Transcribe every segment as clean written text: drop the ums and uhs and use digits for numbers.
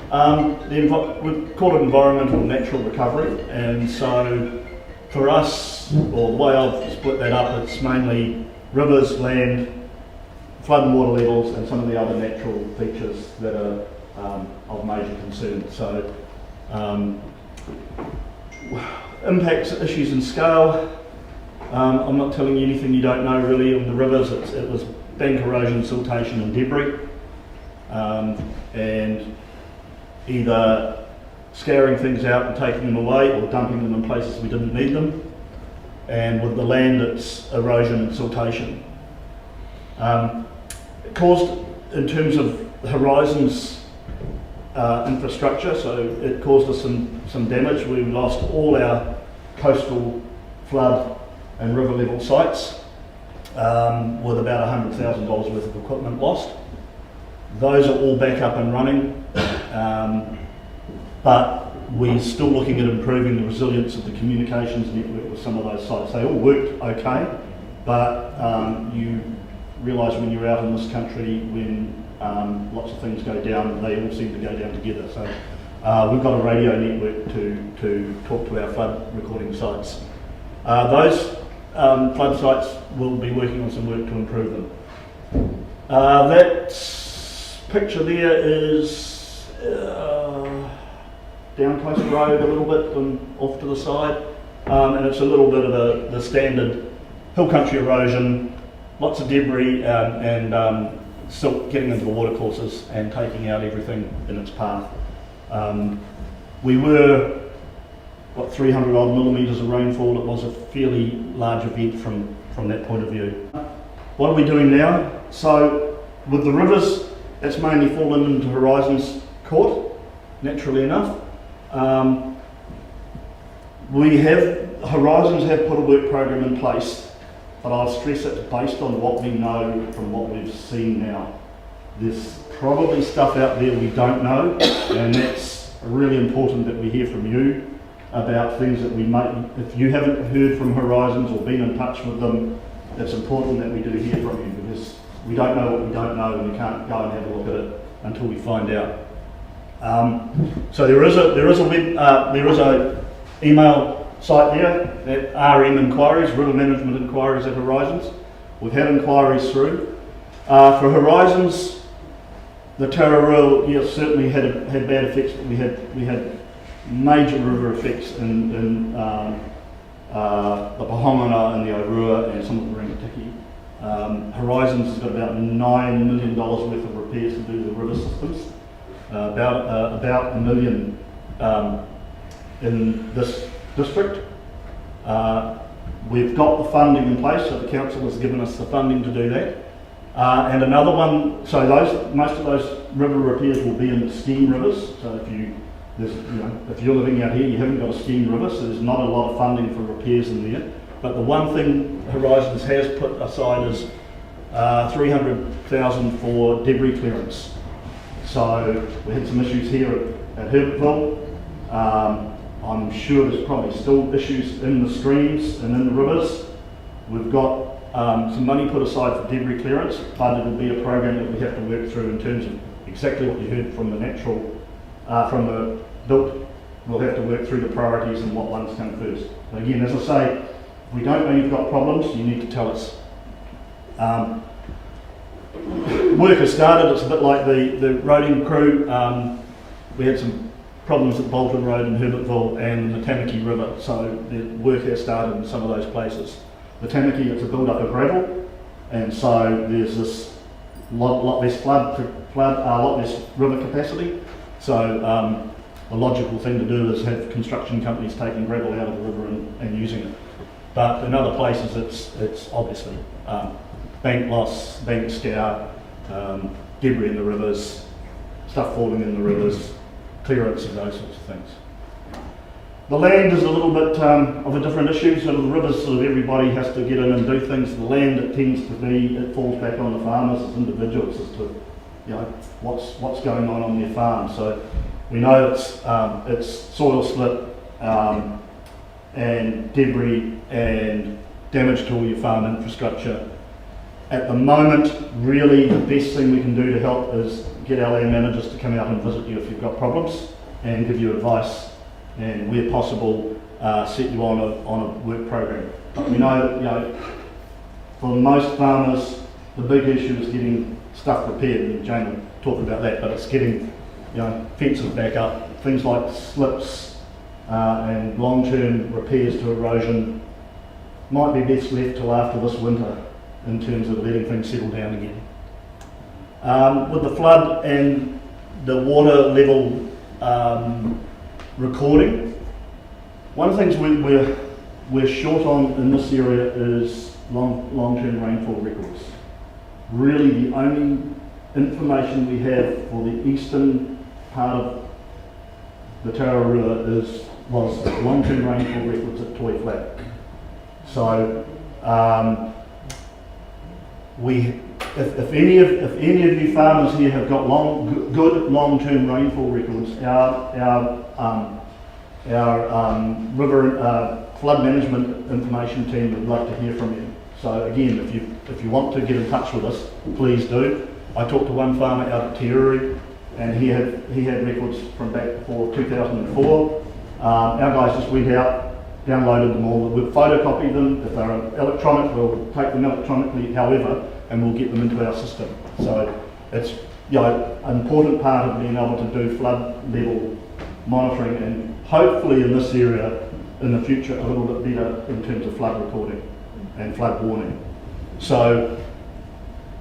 We call it environmental and natural recovery, and so for us, or the way I've split that up, it's mainly rivers, land, flood and water levels, and some of the other natural features that are of major concern. So impacts, issues in scale. I'm not telling you anything you don't know really. On the rivers, it was bank erosion, siltation and debris, and either scouring things out and taking them away or dumping them in places we didn't need them. And with the land, it's erosion and siltation. It caused, in terms of Horizons infrastructure, so it caused us some damage. We lost all our coastal flood and river level sites, with about $100,000 worth of equipment lost. Those are all back up and running, but we're still looking at improving the resilience of the communications network with some of those sites. They all worked okay, but you realise when you're out in this country, when lots of things go down, they all seem to go down together. So we've got a radio network to talk to our flood recording sites. Those flood sites will be working on some work to improve them. That picture there is down Coast Road a little bit and off to the side, and it's a little bit of the standard hill country erosion, lots of debris, and silt getting into the watercourses and taking out everything in its path. We were, 300 odd millimetres of rainfall. It was a fairly large event from that point of view. What are we doing now? So with the rivers, it's mainly fallen into Horizons court, naturally enough. Horizons have put a work program in place, but I'll stress it's based on what we know from what we've seen now. There's probably stuff out there we don't know, and that's really important that we hear from you about things that we might, if you haven't heard from Horizons or been in touch with them, it's important that we do hear from you, because we don't know what we don't know, and we can't go and have a look at it until we find out. So there is a email site there, that RM inquiries, river management inquiries at Horizons. We've had inquiries through. For Horizons, the Tararua, yes, certainly had bad effects, but we had major river effects in the Pahongana and the Orua and some of the Rangitikei. Horizons has got about $9 million worth of repairs to do with the river systems. About $1 million in this district. We've got the funding in place, so the council has given us the funding to do that. And another one, so most of those river repairs will be in the scheme rivers. So if you're living out here, you haven't got a scheme river, so there's not a lot of funding for repairs in there. But the one thing Horizons has put aside is $300,000 for debris clearance. So we had some issues here at Herbertville. I'm sure there's probably still issues in the streams and in the rivers. We've got some money put aside for debris clearance, but it'll be a program that we have to work through in terms of exactly what you heard from the from the built. We'll have to work through the priorities and what ones come first. But again, as I say, if we don't know you've got problems, you need to tell us. Work has started. It's a bit like the roading crew. We had some problems at Bolton Road in Herbertville and the Tamaki River, so the work has started in some of those places. The Tamaki, it's a build-up of gravel, and so there's this lot less lot less river capacity. So the logical thing to do is have construction companies taking gravel out of the river and using it. But in other places, it's obviously bank loss, bank scour, debris in the rivers, stuff falling in the rivers, clearance of those sorts of things. The land is a little bit of a different issue. So the rivers, sort of everybody has to get in and do things. The land, it tends to be, it falls back on the farmers as individuals as to, what's going on their farm. So we know it's soil slip and debris and damage to all your farm infrastructure. At the moment, really the best thing we can do to help is get our land managers to come out and visit you if you've got problems and give you advice, and where possible set you on a work program. But we know that, you know, for most farmers the big issue is getting stuff repaired, and Jane will talk about that, but it's getting, you know, fences back up, things like slips and long-term repairs to erosion might be best left till after this winter in terms of letting things settle down again. With the flood and the water level recording, one of the things we're short on in this area is long-term rainfall records. Really the only information we have for the eastern part of the Tara River was long-term rainfall records at Toy Flat. So if any of you farmers here have got good long-term rainfall records, our river flood management information team would love to hear from you. So again, if you want to get in touch with us, please do. I talked to one farmer out at Te Uri, and he had records from back before 2004. Our guys just went out, downloaded them all. We've photocopied them. If they're electronic, we'll take them electronically, however, and we'll get them into our system. So it's, you know, an important part of being able to do flood level monitoring, and hopefully in this area in the future a little bit better in terms of flood recording and flood warning. So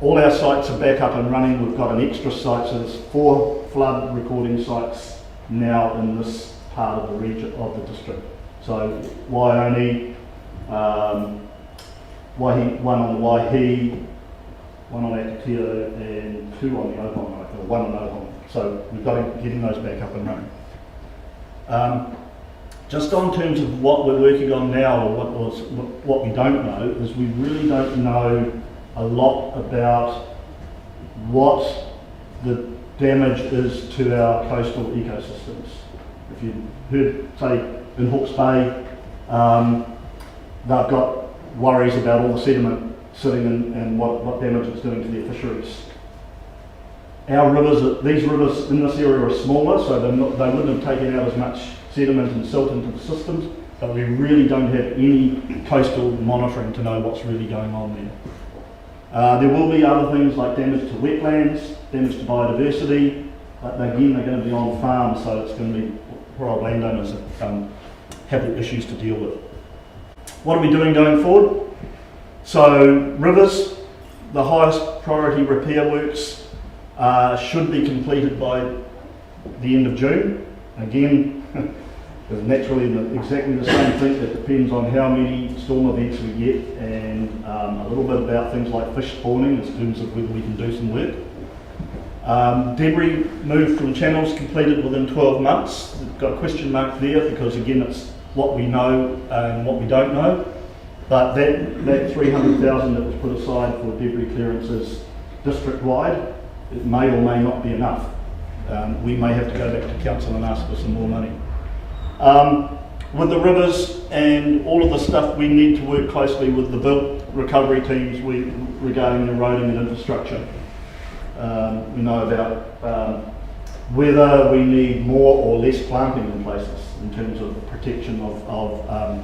all our sites are back up and running. We've got an extra site, so there's 4 flood recording sites now in this part of the region of the district. So Waioni, one on the Waihi, one on Akatea, and 2 on the Ohong, or 1 on Ohong. So we've got to getting those back up and running. Just on terms of what we're working on now, or what we don't know, is we really don't know a lot about what the damage is to our coastal ecosystems. If you heard, say, in Hawke's Bay, they've got worries about all the sediment sitting and what damage it's doing to their fisheries. Our rivers, these rivers in this area are smaller, so they wouldn't have taken out as much sediment and silt into the systems, but we really don't have any coastal monitoring to know what's really going on there. There will be other things like damage to wetlands, damage to biodiversity, but again they're going to be on farms, so it's going to be poor old landowners that have the issues to deal with. What are we doing going forward? So rivers, the highest priority repair works should be completed by the end of June. Again, naturally exactly the same thing. It depends on how many storm events we get, and a little bit about things like fish spawning in terms of whether we can do some work. Debris moved from channels completed within 12 months. We've got a question mark there because again it's what we know and what we don't know. But that 300,000 that was put aside for debris clearances district-wide, it may or may not be enough. We may have to go back to council and ask for some more money. With the rivers and all of the stuff, we need to work closely with the built recovery teams regarding eroding and infrastructure. We know about whether we need more or less planting in places in terms of protection of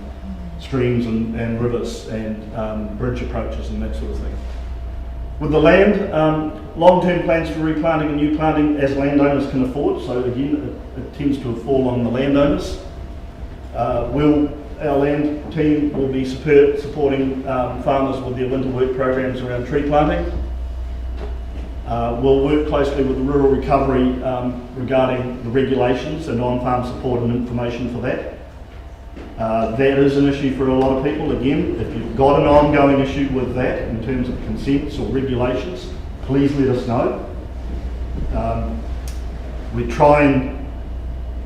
streams and rivers and bridge approaches and that sort of thing. With the land, long-term plans for replanting and new planting as landowners can afford. So again, it tends to have fallen on the landowners. Our land team will be supporting farmers with their winter work programs around tree planting. We'll work closely with the rural recovery regarding the regulations and on-farm support and information for that. That is an issue for a lot of people. Again, if you've got an ongoing issue with that in terms of consents or regulations, please let us know. We try and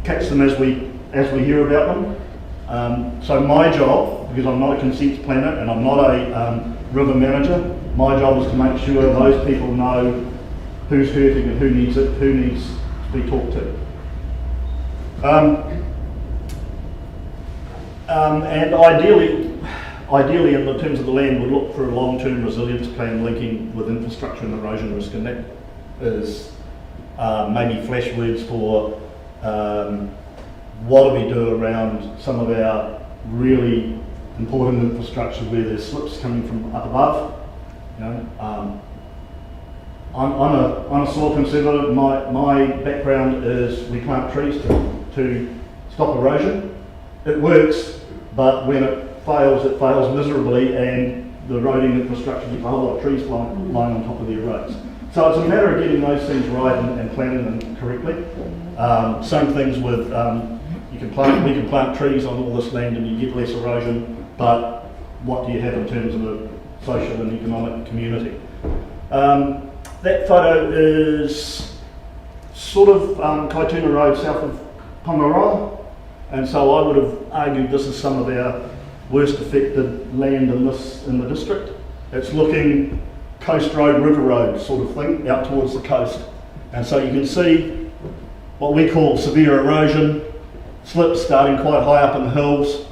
catch them as we hear about them. So my job, because I'm not a consents planner and I'm not a river manager, my job is to make sure those people know who's hurting and who needs to be talked to. And ideally, ideally, in the terms of the land, would look for a long-term resilience plan linking with infrastructure and erosion risk, and that is maybe flash words for what do we do around some of our really important infrastructure where there's slips coming from up above. You know, I'm a soil conservator. My background is we plant trees to stop erosion. It works, but when it fails miserably, and the eroding infrastructure gets a whole lot of trees lying on top of their roads. So it's a matter of getting those things right and planning them correctly. Same things with we can plant trees on all this land and you get less erosion, but what do you have in terms of a social and economic community? That photo is sort of Kaituna Road south of Pongaroa, and so I would have argued this is some of our worst affected land in the district. It's looking coast road, river road sort of thing, out towards the coast. And so you can see what we call severe erosion, slips starting quite high up in the hills,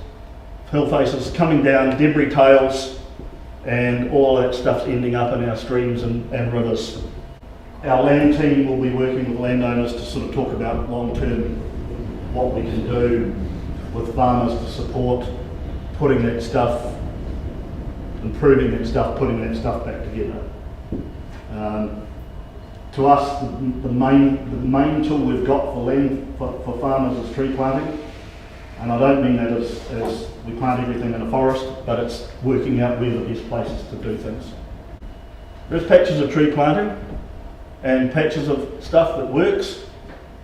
hill faces coming down, debris tails, and all that stuff's ending up in our streams and rivers. Our land team will be working with landowners to sort of talk about long-term what we can do with farmers to support putting that stuff, improving that stuff, putting that stuff back together. To us, the main tool we've got for land for farmers is tree planting, and I don't mean that as we plant everything in a forest, but it's working out where the best places to do things. There's patches of tree planting and patches of stuff that works,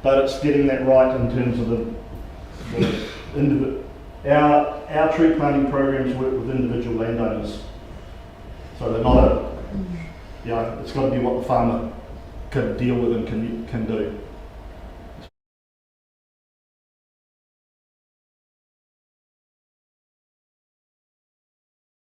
but it's getting that right in terms of our tree planting programs work with individual landowners, so they're not it's got to be what the farmer can deal with and can do.